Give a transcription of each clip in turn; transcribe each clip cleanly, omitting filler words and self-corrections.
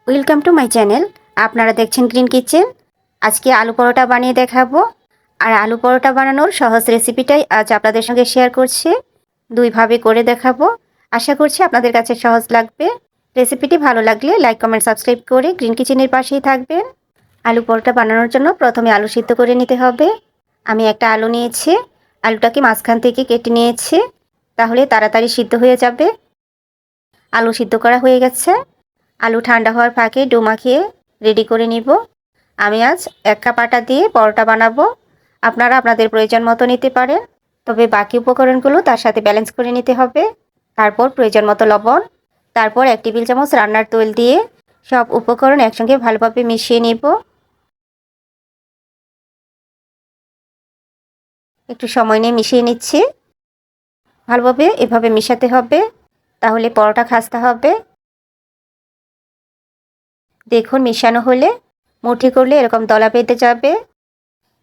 Welcome to my channel. আপনারা দেখছেন green kitchen. আজকে আলু পরোটা বানিয়ে দেখাবো। আর আলু পরোটা বানানোর সহজ রেসিপিটাই আজ আপনাদের সঙ্গে শেয়ার করছি। দুইভাবে করে দেখাবো। আশা করছি আপনাদের কাছে সহজ লাগবে। রেসিপিটি ভালো লাগলে লাইক, কমেন্ট, সাবস্ক্রাইব করে গ্রিন কিচেনের পাশেই থাকবেন। আলু পরোটা বানানোর জন্য প্রথমে আলু সিদ্ধ করে নিতে হবে। আমি একটা আলু নিয়েছি। আলুটাকে মাঝখান থেকে কেটে নিয়েছি, তাহলে তাড়াতাড়ি সিদ্ধ হয়ে যাবে। আলু সিদ্ধ করা হয়ে গেছে। আলু ঠান্ডা হওয়ার ফাঁকে ডো মাখিয়ে রেডি করে নিব। আমি আজ 1 কাপ আটা দিয়ে পরোটা বানাবো। আপনারা আপনাদের প্রয়োজন মতো নিতে পারেন, তবে বাকি উপকরণগুলো তার সাথে ব্যালেন্স করে নিতে হবে। তারপর প্রয়োজন মতো লবণ, তারপর 1 টেবিল চামচ রান্নার তেল দিয়ে সব উপকরণ একসঙ্গে ভালোভাবে মিশিয়ে নিব। একটু সময় নিয়ে মিশিয়ে নিচ্ছি। ভালোভাবে এভাবে মিশাতে হবে, তাহলে পরোটা খাস্তা হবে। দেখুন মিশানো হলে মুঠি করলে এরকম দলা বেঁধে যাবে।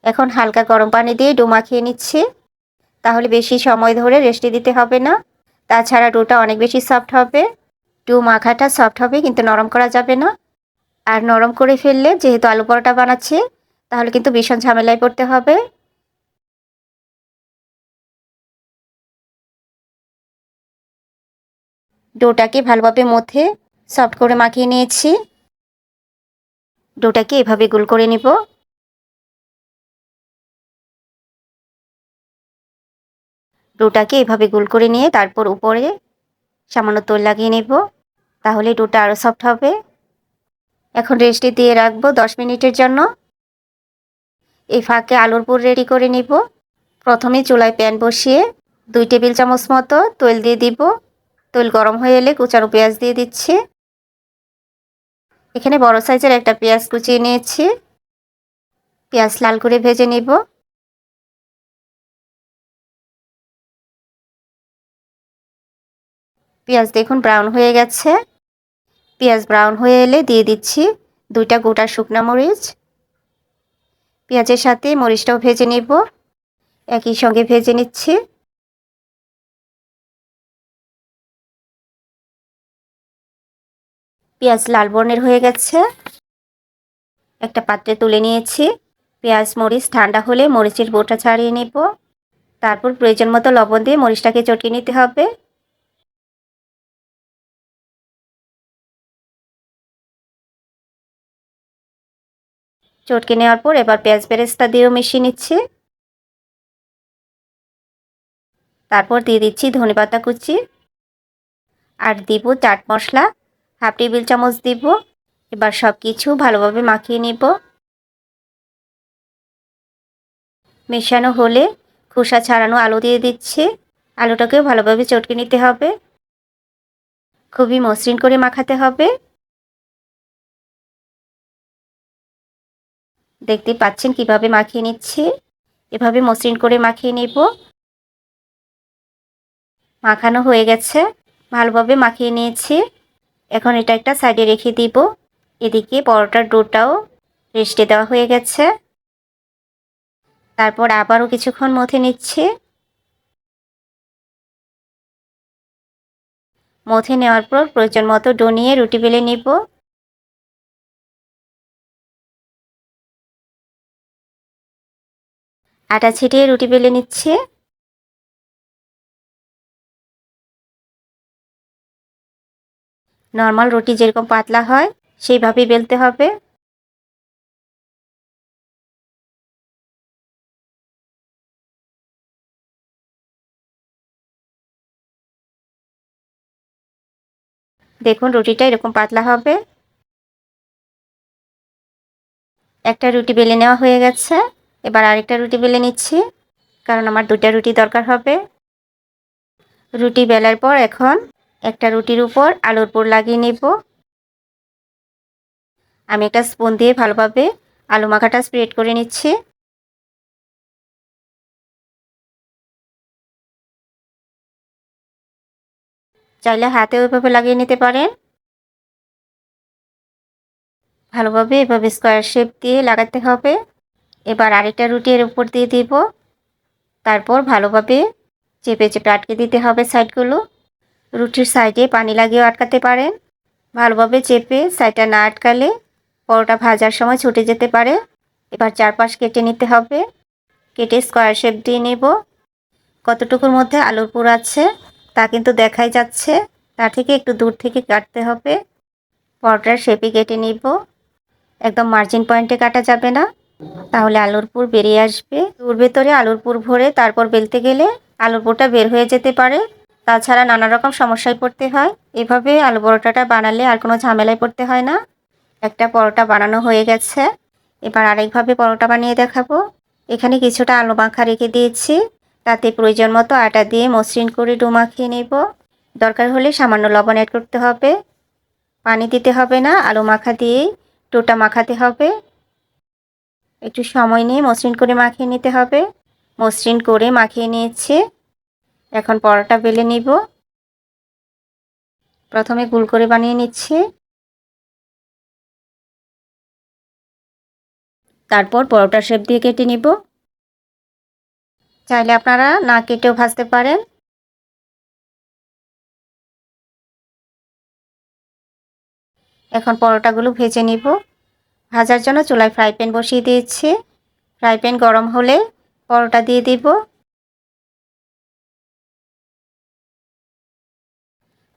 এখন হালকা গরম পানি দিয়ে ডো মাখিয়ে নিচ্ছি, তাহলে বেশি সময় ধরে রেস্টে দিতে হবে না। তাছাড়া ডোটা অনেক বেশি সফট হবে। ডো মাখাটা সফট হবে, কিন্তু নরম করা যাবে না। আর নরম করে ফেললে, যেহেতু আলু পরোটা বানাচ্ছি, তাহলে কিন্তু ভীষণ ঝামেলায় পড়তে হবে। ডোটাকে ভালোভাবে মথে সফট করে মাখিয়ে নিয়েছি। ডোটাকে এভাবে গোল করে নিব। ডোটাকে এভাবে গোল করে নিয়ে তারপর উপরে সামান্য তেল লাগিয়ে নেব, তাহলে ডোটা আরও সফট হবে। এখন রেস্টে দিয়ে রাখবো 10 মিনিটের জন্য। এই ফাঁকে আলুর পুর রেডি করে নিব। প্রথমে চুলায় প্যান বসিয়ে 2 টেবিল চামচ মতো তেল দিয়ে দিব। তেল গরম হয়ে এলে কুচানো পেঁয়াজ দিয়ে দিচ্ছি। এখানে বড় সাইজের একটা পেঁয়াজ কুচিয়ে নিয়েছি। পেঁয়াজ লাল করে ভেজে নিব। পেঁয়াজ দেখুন ব্রাউন হয়ে গেছে। পেঁয়াজ ব্রাউন হয়ে এলে দিয়ে দিচ্ছি 2টা গোটা শুকনো মরিচ। পেঁয়াজের সাথে মরিচটাও ভেজে নিব। একই সঙ্গে ভেজে নিচ্ছি। পেঁয়াজ লাল বর্ণের হয়ে গেছে। একটা পাত্রে তুলে নিয়েছি। পেঁয়াজ মরিচ ঠান্ডা হলে মরিচের বোটা ছাড়িয়ে নেব। তারপর প্রয়োজন মতো লবণ দিয়ে মরিচটাকে চটকে নিতে হবে। চটকে নেওয়ার পর এবার পেঁয়াজ বেরেস্তা দিয়েও মিশিয়ে নিচ্ছি। তারপর দিয়ে দিচ্ছি ধনেপাতা কুচি, আর দিব চাট মশলা 1/2 টেবিল চামচ দিব। এবার সব কিছু ভালোভাবে মাখিয়ে নিব। মেশানো হলে খোসা ছাড়ানো আলু দিয়ে দিচ্ছি। আলুটাকেও ভালোভাবে চটকে নিতে হবে। খুবই মসৃণ করে মাখাতে হবে। দেখতে পাচ্ছেন কিভাবে মাখিয়ে নিচ্ছি। এভাবে মসৃণ করে মাখিয়ে নিব। মাখানো হয়ে গেছে। ভালোভাবে মাখিয়ে নিয়েছি। এখন এটা একটা সাইডে রেখে দিব। এদিকে পরোটার ডোটাও রেস্টে দেওয়া হয়ে গেছে। তারপর আবারও কিছুক্ষণ মথে নিচ্ছি। মথে নেওয়ার পর প্রয়োজন মতো ডো নিয়ে রুটি বেলে নিব। আটা ছিটিয়ে রুটি বেলে নিচ্ছে। নর্মাল রুটি যেরকম পাতলা হয় সেইভাবেই বেলতে হবে। দেখুন রুটিটা এরকম পাতলা হবে। একটা রুটি বেলে নেওয়া হয়ে গেছে। এবার আরেকটা রুটি বেলে নিচ্ছি, কারণ আমার 2টা রুটি দরকার হবে। রুটি বেলার পর এখন একটা রুটির উপর আলুর পুর লাগিয়ে নেব। আমি একটা স্পুন দিয়ে ভালোভাবে আলু মাখাটা স্প্রেড করে নিচ্ছি। চাইলে হাতেও এভাবে লাগিয়ে নিতে পারেন। ভালোভাবে এভাবে স্কোয়ার শেপ দিয়ে লাগাতে হবে। এবার আরেকটা রুটি এর উপর দিয়ে দিব। তারপর ভালোভাবে চেপে চেপে আটকে দিতে হবে সাইডগুলো। রুটির সাইডে পানি লাগিয়েও আটকাতে পারেন। ভালোভাবে চেপে সাইডটা না আটকালে পরোটা ভাজার সময় ছুটে যেতে পারে। এবার চারপাশ কেটে নিতে হবে। কেটে স্কোয়ার শেপ দিয়ে নেব। কতটুকুর মধ্যে আলুর পুর আছে তা কিন্তু দেখাই যাচ্ছে, তার থেকে একটু দূর থেকে কাটতে হবে। পরোটার শেপে কেটে নিব। একদম মার্জিন পয়েন্টে কাটা যাবে না, তাহলে আলুর পুর বেরিয়ে আসবে। পুর ভেতরে আলুর পুর ভরে তারপর বেলতে গেলে আলুর পুরটা বের হয়ে যেতে পারে। তাছাড়া নানা রকম সমস্যায় পড়তে হয়। এভাবে আলু পরোটাটা বানালে আর কোনো ঝামেলায় পড়তে হয় না। একটা পরোটা বানানো হয়ে গেছে। এবার আরেকভাবে পরোটা বানিয়ে দেখাবো। এখানে কিছুটা আলু মাখা রেখে দিয়েছি, তাতে প্রয়োজন মতো আটা দিয়ে মসৃণ করে ডো মাখিয়ে নেব। দরকার হলে সামান্য লবণ অ্যাড করতে হবে। পানি দিতে হবে না, আলু মাখা দিয়েই ডোটা মাখাতে হবে। একটু সময় নিয়ে মসৃণ করে মাখিয়ে নিতে হবে। মসৃণ করে মাখিয়ে নিয়েছি। এখন পরোটা বেলে নিব। প্রথমে গোল করে বানিয়ে নিচ্ছি, তারপর পরোটার শেপ দিয়ে কেটে নিব। চাইলে আপনারা না কেটেও ভাজতে পারেন। এখন পরোটাগুলো ভেজে নিব। ভাজার জন্য চুলায় ফ্রাই প্যান বসিয়ে দিয়েছি। ফ্রাই প্যান গরম হলে পরোটা দিয়ে দিব।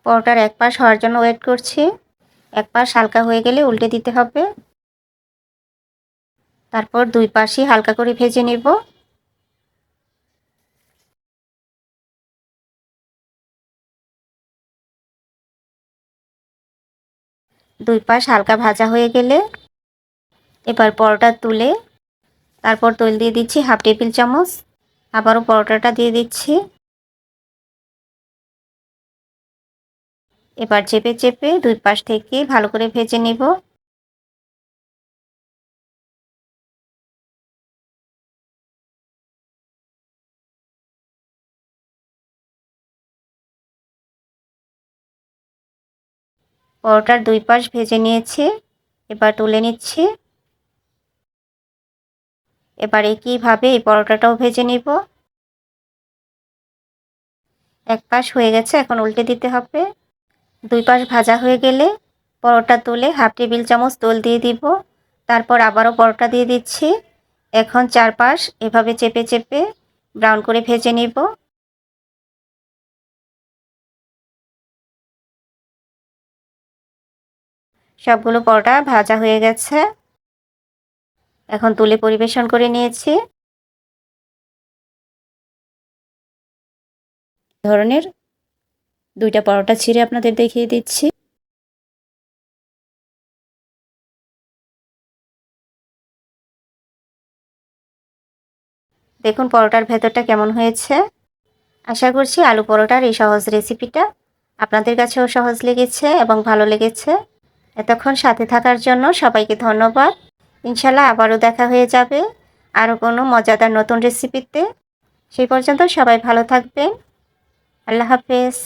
পরোটার এক পাশ হওয়ার জন্য ওয়েট করছি। এক পাশ হালকা হয়ে গেলে উল্টে দিতে হবে। তারপর দুই পাশই হালকা করে ভেজে নেব। দুই পাশ হালকা ভাজা হয়ে গেলে এবার পরোটা তুলে তারপর তেল দিয়ে দিচ্ছি হাফ টেবিল চামচ। আবারও পরোটাটা দিয়ে দিচ্ছি। এবার চেপে চেপে দুই পাশ থেকে ভালো করে ভেজে নেব। পরোটার দুই পাশ ভেজে নিয়েছি, এবার তুলে নিচ্ছি। এবার একইভাবে এই পরোটাটাও ভেজে নিব। এক পাশ হয়ে গেছে, এখন উল্টে দিতে হবে। দুই পাশ ভাজা হয়ে গেলে পরোটা তুলে হাফ টেবিল চামচ তেল দিয়ে দিব। তারপর আবারও পরোটা দিয়ে দিচ্ছি। এখন চারপাশ এভাবে চেপে চেপে ব্রাউন করে ভেজে নিব। সবগুলো পরোটা ভাজা হয়ে গেছে। এখন তুলে পরিবেশন করে নিয়েছি। ধরনের দুইটা পরোটা ছিঁড়ে আপনাদের দেখিয়ে দিচ্ছি। দেখুন পরোটার ভেতরটা কেমন হয়েছে। আশা করছি আলু পরোটার এই সহজ রেসিপিটা আপনাদের কাছেও সহজ লেগেছে এবং ভালো লেগেছে। এতক্ষণ সাথে থাকার জন্য সবাইকে ধন্যবাদ। ইনশাল্লাহ আবারও দেখা হয়ে যাবে আরও কোনো মজাদার নতুন রেসিপিতে। সেই পর্যন্ত সবাই ভালো থাকবেন। আল্লাহ হাফেজ।